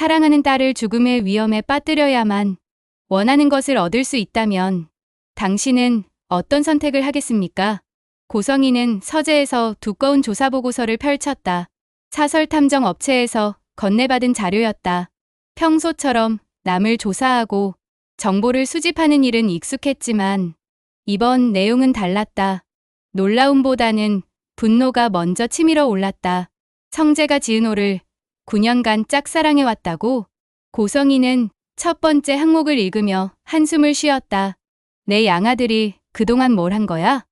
사랑하는 딸을 죽음의 위험에 빠뜨려야만 원하는 것을 얻을 수 있다면 당신은 어떤 선택을 하겠습니까? 고성희는 서재에서 두꺼운 조사보고서를 펼쳤다. 사설 탐정 업체에서 건네받은 자료였다. 평소처럼 남을 조사하고 정보를 수집하는 일은 익숙했지만 이번 내용은 달랐다. 놀라움보다는 분노가 먼저 치밀어 올랐다. 성재가 지은호를 9년간 짝사랑해왔다고? 고성희는 첫 번째 항목을 읽으며 한숨을 쉬었다. 내 양아들이 그동안 뭘 한 거야?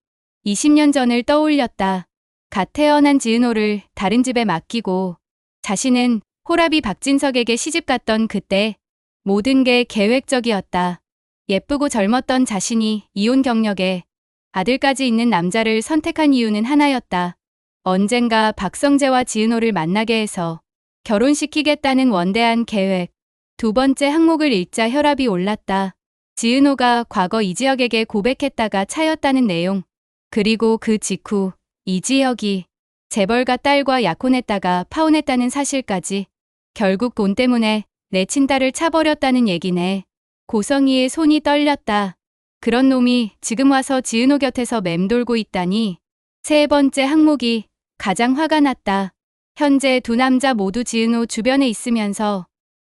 20년 전을 떠올렸다. 갓 태어난 지은호를 다른 집에 맡기고 자신은 호라비 박진석에게 시집갔던 그때 모든 게 계획적이었다. 예쁘고 젊었던 자신이 이혼 경력에 아들까지 있는 남자를 선택한 이유는 하나였다. 언젠가 박성재와 지은호를 만나게 해서 결혼시키겠다는 원대한 계획. 두 번째 항목을 읽자 혈압이 올랐다. 지은호가 과거 이지혁에게 고백했다가 차였다는 내용. 그리고 그 직후 이지혁이 재벌가 딸과 약혼했다가 파혼했다는 사실까지. 결국 돈 때문에 내 친딸을 차버렸다는 얘기네. 고성희의 손이 떨렸다. 그런 놈이 지금 와서 지은호 곁에서 맴돌고 있다니. 세 번째 항목이 가장 화가 났다. 현재 두 남자 모두 지은호 주변에 있으면서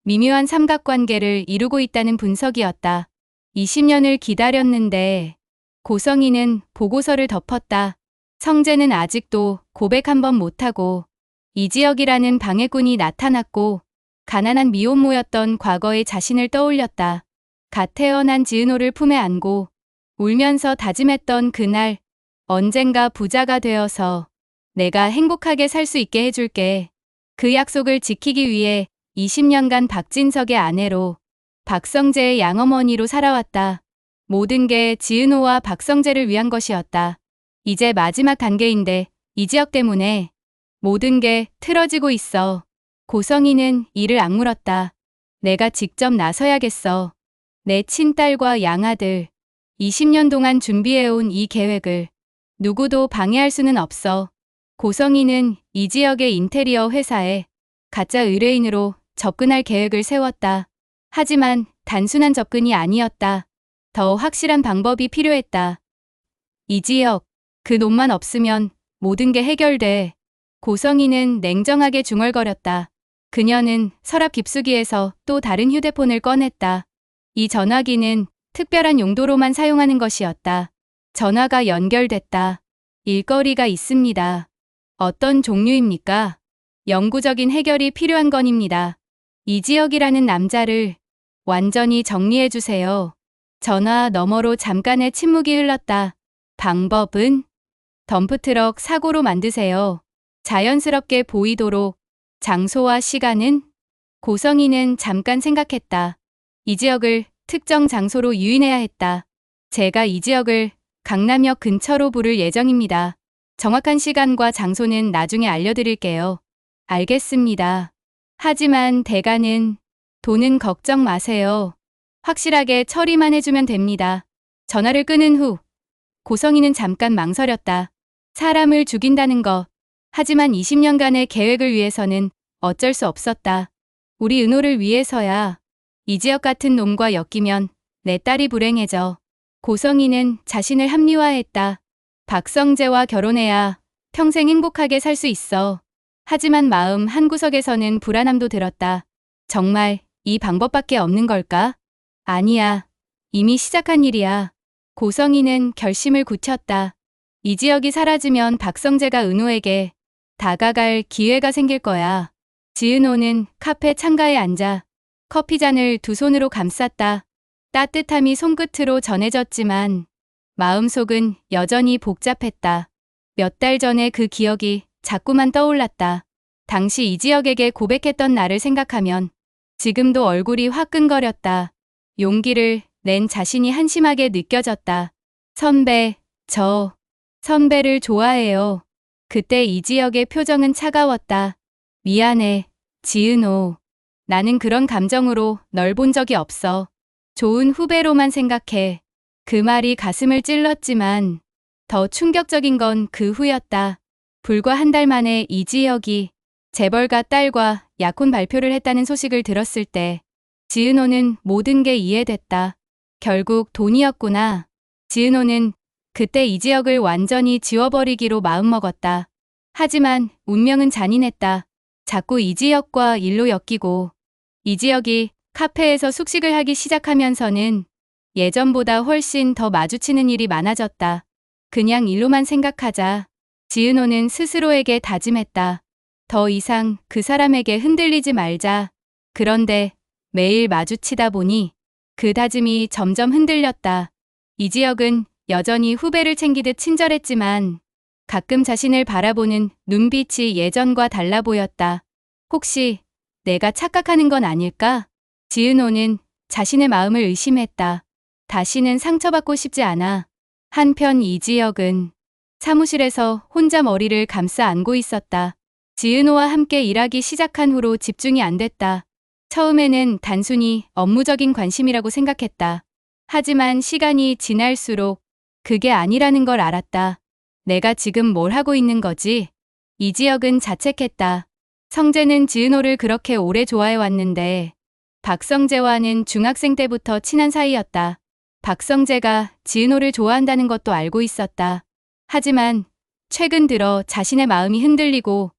미묘한 삼각관계를 이루고 있다는 분석이었다. 20년을 기다렸는데. 고성희는 보고서를 덮었다. 성재는 아직도 고백 한 번 못하고 이지혁이라는 방해꾼이 나타났고 가난한 미혼모였던 과거의 자신을 떠올렸다. 갓 태어난 지은호를 품에 안고 울면서 다짐했던 그날, 언젠가 부자가 되어서 내가 행복하게 살 수 있게 해줄게. 그 약속을 지키기 위해 20년간 박진석의 아내로 박성재의 양어머니로 살아왔다. 모든 게 지은호와 박성재를 위한 것이었다. 이제 마지막 단계인데 이지혁 때문에 모든 게 틀어지고 있어. 고성희는 이를 악물었다. 내가 직접 나서야겠어. 내 친딸과 양아들, 20년 동안 준비해온 이 계획을 누구도 방해할 수는 없어. 고성희는 이지혁의 인테리어 회사에 가짜 의뢰인으로 접근할 계획을 세웠다. 하지만 단순한 접근이 아니었다. 더 확실한 방법이 필요했다. 이지혁, 그 놈만 없으면 모든 게 해결돼. 고성희는 냉정하게 중얼거렸다. 그녀는 서랍 깊숙이에서 또 다른 휴대폰을 꺼냈다. 이 전화기는 특별한 용도로만 사용하는 것이었다. 전화가 연결됐다. 일거리가 있습니다. 어떤 종류입니까? 영구적인 해결이 필요한 건입니다. 이지혁이라는 남자를 완전히 정리해주세요. 전화 너머로 잠깐의 침묵이 흘렀다. 방법은? 덤프트럭 사고로 만드세요. 자연스럽게 보이도록. 장소와 시간은? 고성희는 잠깐 생각했다. 이지혁을 특정 장소로 유인해야 했다. 제가 이지혁을 강남역 근처로 부를 예정입니다. 정확한 시간과 장소는 나중에 알려드릴게요. 알겠습니다. 하지만 대가는, 돈은 걱정 마세요. 확실하게 처리만 해주면 됩니다. 전화를 끊은 후 고성희는 잠깐 망설였다. 사람을 죽인다는 것. 하지만 20년간의 계획을 위해서는 어쩔 수 없었다. 우리 은호를 위해서야. 이지혁 같은 놈과 엮이면 내 딸이 불행해져. 고성희는 자신을 합리화했다. 박성재와 결혼해야 평생 행복하게 살 수 있어. 하지만 마음 한구석에서는 불안함도 들었다. 정말 이 방법밖에 없는 걸까? 아니야. 이미 시작한 일이야. 고성희는 결심을 굳혔다. 이지혁이 사라지면 박성재가 은호에게 다가갈 기회가 생길 거야. 지은호는 카페 창가에 앉아 커피잔을 두 손으로 감쌌다. 따뜻함이 손끝으로 전해졌지만 마음속은 여전히 복잡했다. 몇 달 전에 그 기억이 자꾸만 떠올랐다. 당시 이지혁에게 고백했던 나를 생각하면 지금도 얼굴이 화끈거렸다. 용기를 낸 자신이 한심하게 느껴졌다. 선배, 저 선배를 좋아해요. 그때 이지혁의 표정은 차가웠다. 미안해, 지은호. 나는 그런 감정으로 널 본 적이 없어. 좋은 후배로만 생각해. 그 말이 가슴을 찔렀지만 더 충격적인 건 그 후였다. 불과 한 달 만에 이지혁이 재벌가 딸과 약혼 발표를 했다는 소식을 들었을 때 지은호는 모든 게 이해됐다. 결국 돈이었구나. 지은호는 그때 이지혁을 완전히 지워버리기로 마음먹었다. 하지만 운명은 잔인했다. 자꾸 이지혁과 일로 엮이고 이지혁이 카페에서 숙식을 하기 시작하면서는 예전보다 훨씬 더 마주치는 일이 많아졌다. 그냥 일로만 생각하자. 지은호는 스스로에게 다짐했다. 더 이상 그 사람에게 흔들리지 말자. 그런데 매일 마주치다 보니 그 다짐이 점점 흔들렸다. 이지혁은 여전히 후배를 챙기듯 친절했지만 가끔 자신을 바라보는 눈빛이 예전과 달라 보였다. 혹시 내가 착각하는 건 아닐까? 지은호는 자신의 마음을 의심했다. 다시는 상처받고 싶지 않아. 한편 이지혁은 사무실에서 혼자 머리를 감싸 안고 있었다. 지은호와 함께 일하기 시작한 후로 집중이 안 됐다. 처음에는 단순히 업무적인 관심이라고 생각했다. 하지만 시간이 지날수록 그게 아니라는 걸 알았다. 내가 지금 뭘 하고 있는 거지? 이지혁은 자책했다. 성재는 지은호를 그렇게 오래 좋아해 왔는데 박성재와는 중학생 때부터 친한 사이였다. 박성재가 지은호를 좋아한다는 것도 알고 있었다. 하지만 최근 들어 자신의 마음이 흔들리고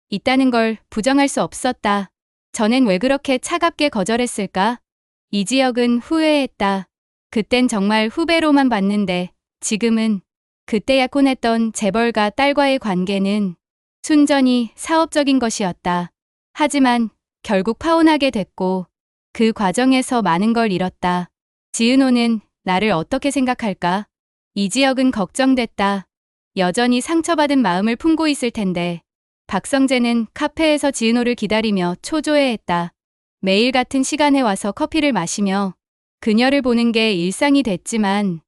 있다는 걸 부정할 수 없었다. 전엔 왜 그렇게 차갑게 거절했을까? 이지혁은 후회했다. 그땐 정말 후배로만 봤는데 지금은 그때 약혼했던 재벌가 딸과의 관계는 순전히 사업적인 것이었다. 하지만 결국 파혼하게 됐고 그 과정에서 많은 걸 잃었다. 지은호는 나를 어떻게 생각할까? 이지혁은 걱정됐다. 여전히 상처받은 마음을 품고 있을 텐데 박성재는 카페에서 지은호를 기다리며 초조해했다. 매일 같은 시간에 와서 커피를 마시며 그녀를 보는 게 일상이 됐지만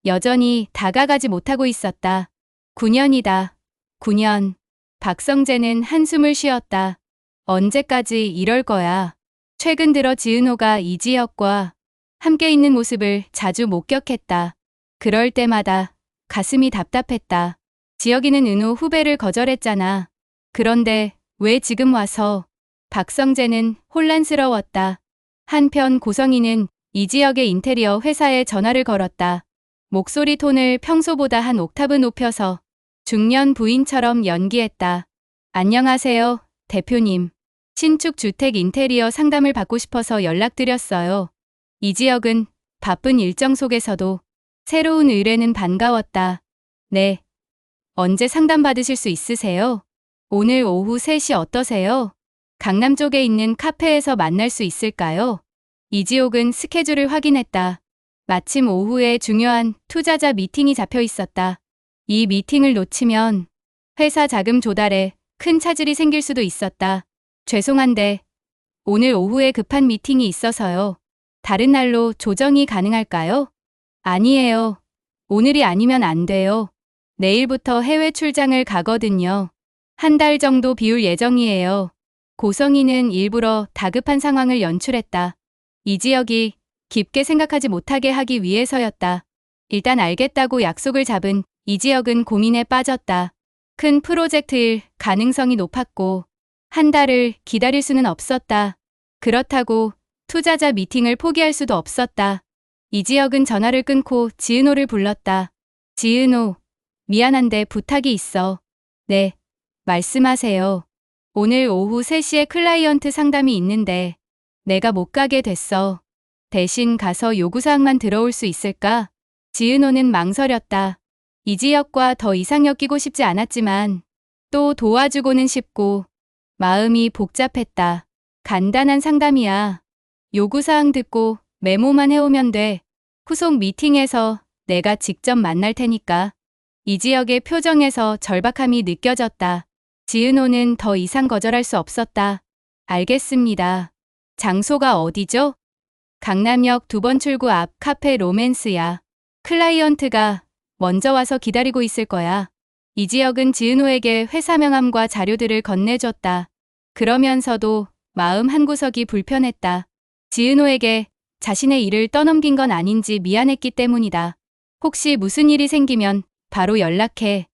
여전히 다가가지 못하고 있었다. 9년이다. 9년. 박성재는 한숨을 쉬었다. 언제까지 이럴 거야. 최근 들어 지은호가 이지혁과 함께 있는 모습을 자주 목격했다. 그럴 때마다 가슴이 답답했다. 지혁이는 은호 후배를 거절했잖아. 그런데 왜 지금 와서? 박성재는 혼란스러웠다. 한편 고성이는 이지혁의 인테리어 회사에 전화를 걸었다. 목소리 톤을 평소보다 한 옥타브 높여서 중년 부인처럼 연기했다. 안녕하세요, 대표님. 신축 주택 인테리어 상담을 받고 싶어서 연락드렸어요. 이지혁은 바쁜 일정 속에서도 새로운 의뢰는 반가웠다. 네. 언제 상담 받으실 수 있으세요? 오늘 오후 3시 어떠세요? 강남 쪽에 있는 카페에서 만날 수 있을까요? 이지혁은 스케줄을 확인했다. 마침 오후에 중요한 투자자 미팅이 잡혀 있었다. 이 미팅을 놓치면 회사 자금 조달에 큰 차질이 생길 수도 있었다. 죄송한데 오늘 오후에 급한 미팅이 있어서요. 다른 날로 조정이 가능할까요? 아니에요. 오늘이 아니면 안 돼요. 내일부터 해외 출장을 가거든요. 한 달 정도 비울 예정이에요. 고성이는 일부러 다급한 상황을 연출했다. 이지혁이 깊게 생각하지 못하게 하기 위해서였다. 일단 알겠다고 약속을 잡은 이지혁은 고민에 빠졌다. 큰 프로젝트일 가능성이 높았고 한 달을 기다릴 수는 없었다. 그렇다고 투자자 미팅을 포기할 수도 없었다. 이지혁은 전화를 끊고 지은호를 불렀다. 지은호, 미안한데 부탁이 있어. 네, 말씀하세요. 오늘 오후 3시에 클라이언트 상담이 있는데 내가 못 가게 됐어. 대신 가서 요구사항만 들어올 수 있을까? 지은호는 망설였다. 이지혁과 더 이상 엮이고 싶지 않았지만 또 도와주고는 싶고 마음이 복잡했다. 간단한 상담이야. 요구사항 듣고 메모만 해오면 돼. 후속 미팅에서 내가 직접 만날 테니까. 이지혁의 표정에서 절박함이 느껴졌다. 지은호는 더 이상 거절할 수 없었다. 알겠습니다. 장소가 어디죠? 강남역 2번 출구 앞 카페 로맨스야. 클라이언트가 먼저 와서 기다리고 있을 거야. 이지혁은 지은호에게 회사 명함과 자료들을 건네줬다. 그러면서도 마음 한구석이 불편했다. 지은호에게 자신의 일을 떠넘긴 건 아닌지 미안했기 때문이다. 혹시 무슨 일이 생기면 바로 연락해.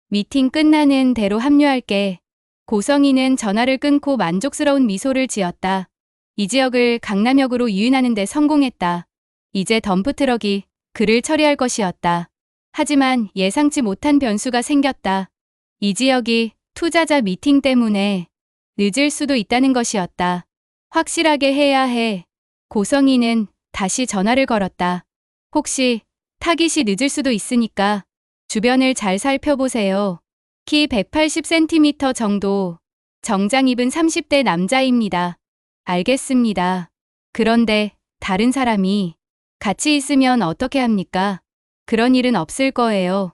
미팅 끝나는 대로 합류할게. 고성희는 전화를 끊고 만족스러운 미소를 지었다. 이 지역을 강남역으로 유인하는 데 성공했다. 이제 덤프트럭이 그를 처리할 것이었다. 하지만 예상치 못한 변수가 생겼다. 이 지역이 투자자 미팅 때문에 늦을 수도 있다는 것이었다. 확실하게 해야 해. 고성희는 다시 전화를 걸었다. 혹시 타깃이 늦을 수도 있으니까 주변을 잘 살펴보세요. 키 180cm 정도, 정장 입은 30대 남자입니다. 알겠습니다. 그런데 다른 사람이 같이 있으면 어떻게 합니까? 그런 일은 없을 거예요.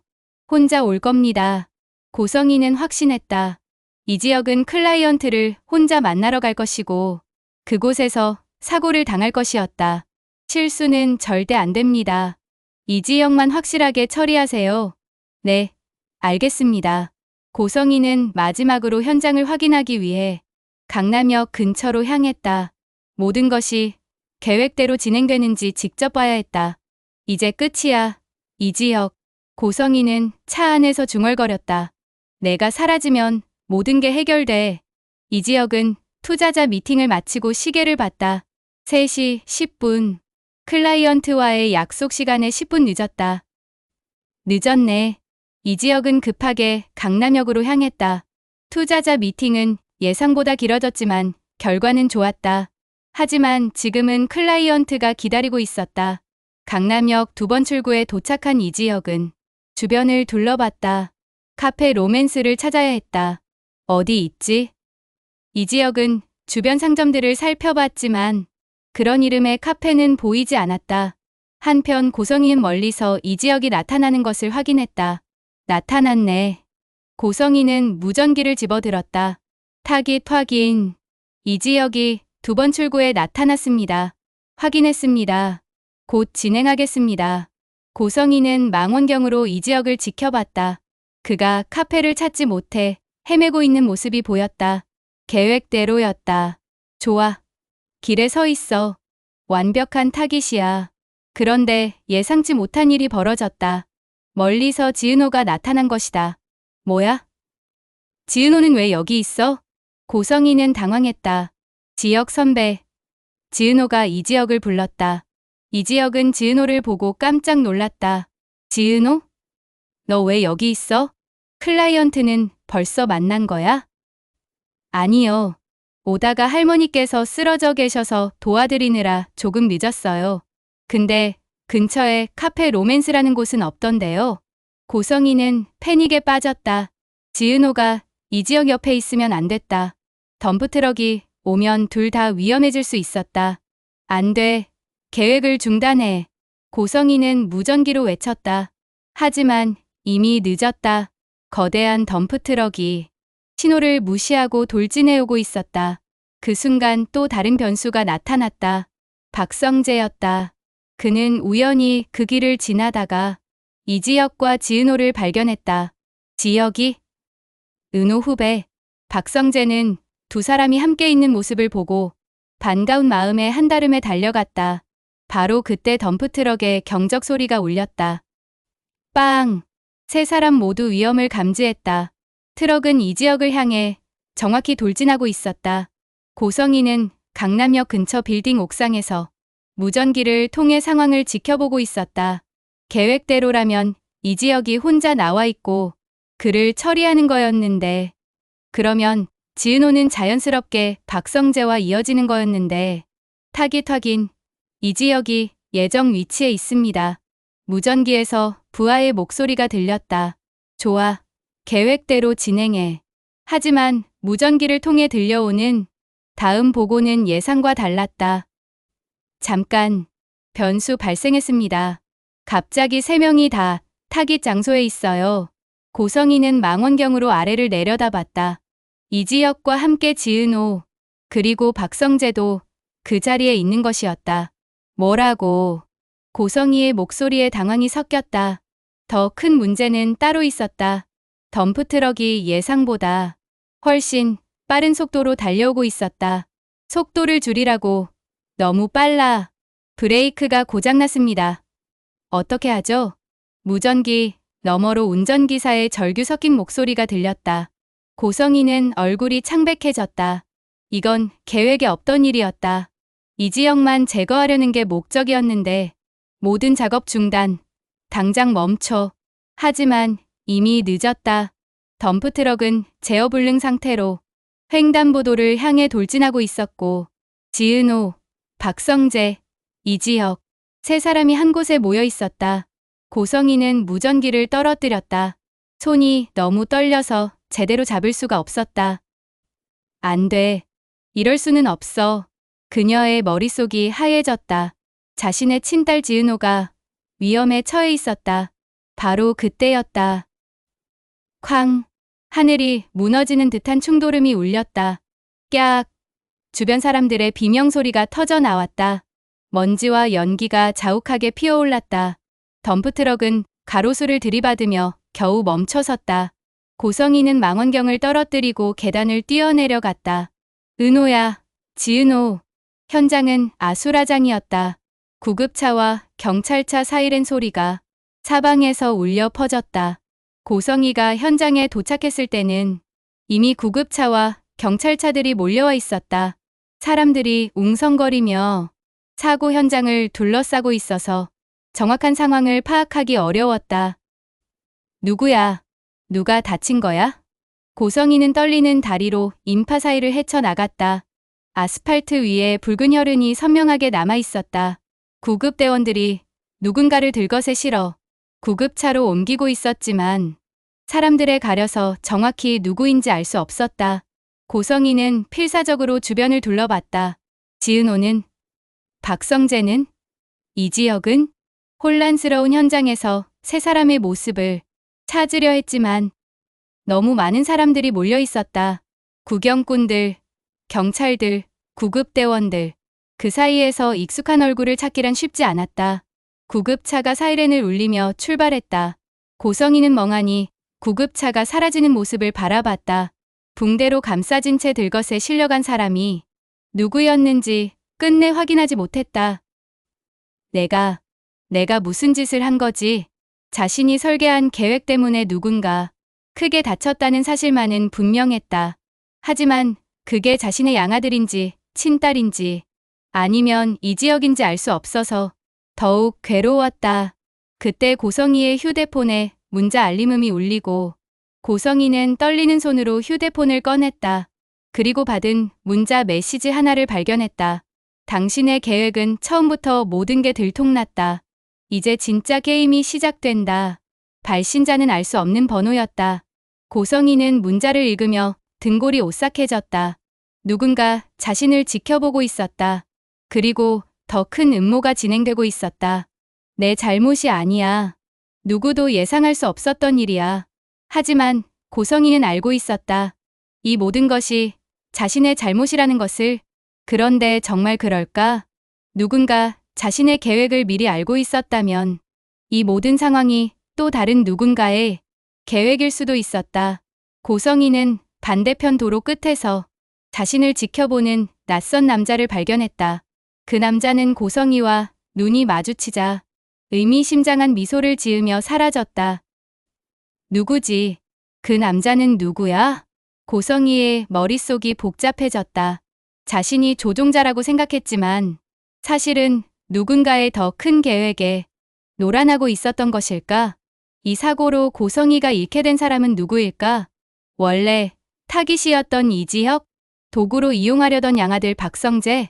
혼자 올 겁니다. 고성희는 확신했다. 이 지역은 클라이언트를 혼자 만나러 갈 것이고 그곳에서 사고를 당할 것이었다. 실수는 절대 안 됩니다. 이 지역만 확실하게 처리하세요. 네, 알겠습니다. 고성희는 마지막으로 현장을 확인하기 위해 강남역 근처로 향했다. 모든 것이 계획대로 진행되는지 직접 봐야 했다. 이제 끝이야. 이 지역. 고성희는 차 안에서 중얼거렸다. 내가 사라지면 모든 게 해결돼. 이 지역은 투자자 미팅을 마치고 시계를 봤다. 3시 10분. 클라이언트와의 약속 시간에 10분 늦었다. 늦었네. 이 지역은 급하게 강남역으로 향했다. 투자자 미팅은 예상보다 길어졌지만 결과는 좋았다. 하지만 지금은 클라이언트가 기다리고 있었다. 강남역 2번 출구에 도착한 이 지역은 주변을 둘러봤다. 카페 로맨스를 찾아야 했다. 어디 있지? 이 지역은 주변 상점들을 살펴봤지만 그런 이름의 카페는 보이지 않았다. 한편 고성희는 멀리서 이 지역이 나타나는 것을 확인했다. 나타났네. 고성희는 무전기를 집어들었다. 타깃 확인. 이 지역이 2번 출구에 나타났습니다. 확인했습니다. 곧 진행하겠습니다. 고성희는 망원경으로 이 지역을 지켜봤다. 그가 카페를 찾지 못해 헤매고 있는 모습이 보였다. 계획대로였다. 좋아. 길에 서 있어. 완벽한 타깃이야. 그런데 예상치 못한 일이 벌어졌다. 멀리서 지은호가 나타난 것이다. 뭐야? 지은호는 왜 여기 있어? 고성희는 당황했다. 지역 선배. 지은호가 이 지역을 불렀다. 이 지역은 지은호를 보고 깜짝 놀랐다. 지은호? 너 왜 여기 있어? 클라이언트는 벌써 만난 거야? 아니요. 오다가 할머니께서 쓰러져 계셔서 도와드리느라 조금 늦었어요. 근데 근처에 카페 로맨스라는 곳은 없던데요. 고성희는 패닉에 빠졌다. 지은호가 이 지역 옆에 있으면 안 됐다. 덤프트럭이 오면 둘 다 위험해질 수 있었다. 안 돼. 계획을 중단해. 고성희는 무전기로 외쳤다. 하지만 이미 늦었다. 거대한 덤프트럭이 신호를 무시하고 돌진해오고 있었다. 그 순간 또 다른 변수가 나타났다. 박성재였다. 그는 우연히 그 길을 지나다가 이 지역과 지은호를 발견했다. 지역이? 은호 후배. 박성재는 두 사람이 함께 있는 모습을 보고 반가운 마음에 한달음에 달려갔다. 바로 그때 덤프트럭의 경적 소리가 울렸다. 빵! 세 사람 모두 위험을 감지했다. 트럭은 이 지역을 향해 정확히 돌진하고 있었다. 고성희는 강남역 근처 빌딩 옥상에서 무전기를 통해 상황을 지켜보고 있었다. 계획대로라면 이 지역이 혼자 나와 있고 그를 처리하는 거였는데, 그러면 지은호는 자연스럽게 박성재와 이어지는 거였는데, 타깃 확인. 이 지역이 예정 위치에 있습니다. 무전기에서 부하의 목소리가 들렸다. 좋아. 계획대로 진행해. 하지만 무전기를 통해 들려오는 다음 보고는 예상과 달랐다. 잠깐. 변수 발생했습니다. 갑자기 3명이 다 타깃 장소에 있어요. 고성희는 망원경으로 아래를 내려다봤다. 이 지역과 함께 지은호, 그리고 박성재도 그 자리에 있는 것이었다. 뭐라고? 고성희의 목소리에 당황이 섞였다. 더 큰 문제는 따로 있었다. 덤프트럭이 예상보다 훨씬 빠른 속도로 달려오고 있었다. 속도를 줄이라고. 너무 빨라. 브레이크가 고장났습니다. 어떻게 하죠? 무전기 너머로 운전기사의 절규 섞인 목소리가 들렸다. 고성이는 얼굴이 창백해졌다. 이건 계획에 없던 일이었다. 이지혁만 제거하려는 게 목적이었는데 모든 작업 중단. 당장 멈춰. 하지만 이미 늦었다. 덤프트럭은 제어불능 상태로 횡단보도를 향해 돌진하고 있었고 지은호, 박성재, 이지혁 세 사람이 한 곳에 모여 있었다. 고성이는 무전기를 떨어뜨렸다. 손이 너무 떨려서 제대로 잡을 수가 없었다. 안 돼. 이럴 수는 없어. 그녀의 머릿속이 하얘졌다. 자신의 친딸 지은호가 위험에 처해 있었다. 바로 그때였다. 쾅! 하늘이 무너지는 듯한 충돌음이 울렸다. 깍! 주변 사람들의 비명소리가 터져 나왔다. 먼지와 연기가 자욱하게 피어올랐다. 덤프트럭은 가로수를 들이받으며 겨우 멈춰섰다. 고성이는 망원경을 떨어뜨리고 계단을 뛰어내려갔다. 은호야, 지은호. 현장은 아수라장이었다. 구급차와 경찰차 사이렌 소리가 사방에서 울려 퍼졌다. 고성이가 현장에 도착했을 때는 이미 구급차와 경찰차들이 몰려와 있었다. 사람들이 웅성거리며 사고 현장을 둘러싸고 있어서 정확한 상황을 파악하기 어려웠다. 누구야? 누가 다친 거야? 고성이는 떨리는 다리로 인파 사이를 헤쳐나갔다. 아스팔트 위에 붉은 혈흔이 선명하게 남아 있었다. 구급대원들이 누군가를 들것에 실어 구급차로 옮기고 있었지만 사람들에 가려서 정확히 누구인지 알 수 없었다. 고성이는 필사적으로 주변을 둘러봤다. 지은호는? 박성재는? 이지혁은? 혼란스러운 현장에서 세 사람의 모습을 찾으려 했지만 너무 많은 사람들이 몰려 있었다. 구경꾼들, 경찰들, 구급대원들. 그 사이에서 익숙한 얼굴을 찾기란 쉽지 않았다. 구급차가 사이렌을 울리며 출발했다. 고성이는 멍하니 구급차가 사라지는 모습을 바라봤다. 붕대로 감싸진 채 들것에 실려간 사람이 누구였는지 끝내 확인하지 못했다. 내가 무슨 짓을 한 거지? 자신이 설계한 계획 때문에 누군가 크게 다쳤다는 사실만은 분명했다. 하지만 그게 자신의 양아들인지 친딸인지 아니면 이지혁인지 알 수 없어서 더욱 괴로웠다. 그때 고성이의 휴대폰에 문자 알림음이 울리고 고성이는 떨리는 손으로 휴대폰을 꺼냈다. 그리고 받은 문자 메시지 하나를 발견했다. 당신의 계획은 처음부터 모든 게 들통났다. 이제 진짜 게임이 시작된다. 발신자는 알 수 없는 번호였다. 고성이는 문자를 읽으며 등골이 오싹해졌다. 누군가 자신을 지켜보고 있었다. 그리고 더 큰 음모가 진행되고 있었다. 내 잘못이 아니야. 누구도 예상할 수 없었던 일이야. 하지만 고성이는 알고 있었다. 이 모든 것이 자신의 잘못이라는 것을. 그런데 정말 그럴까? 누군가 자신의 계획을 미리 알고 있었다면 이 모든 상황이 또 다른 누군가의 계획일 수도 있었다. 고성이는 반대편 도로 끝에서 자신을 지켜보는 낯선 남자를 발견했다. 그 남자는 고성이와 눈이 마주치자 의미심장한 미소를 지으며 사라졌다. 누구지? 그 남자는 누구야? 고성이의 머릿속이 복잡해졌다. 자신이 조종자라고 생각했지만 사실은 누군가의 더 큰 계획에 노란하고 있었던 것일까? 이 사고로 고성이가 잃게 된 사람은 누구일까? 원래 타깃이었던 이지혁? 도구로 이용하려던 양아들 박성재?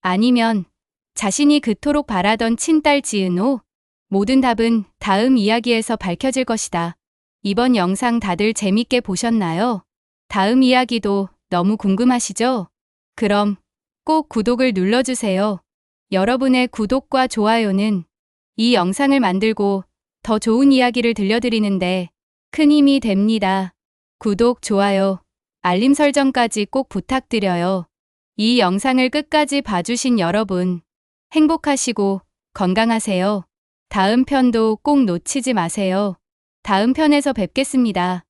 아니면 자신이 그토록 바라던 친딸 지은호? 모든 답은 다음 이야기에서 밝혀질 것이다. 이번 영상 다들 재밌게 보셨나요? 다음 이야기도 너무 궁금하시죠? 그럼 꼭 구독을 눌러주세요. 여러분의 구독과 좋아요는 이 영상을 만들고 더 좋은 이야기를 들려드리는데 큰 힘이 됩니다. 구독, 좋아요, 알림 설정까지 꼭 부탁드려요. 이 영상을 끝까지 봐주신 여러분, 행복하시고 건강하세요. 다음 편도 꼭 놓치지 마세요. 다음 편에서 뵙겠습니다.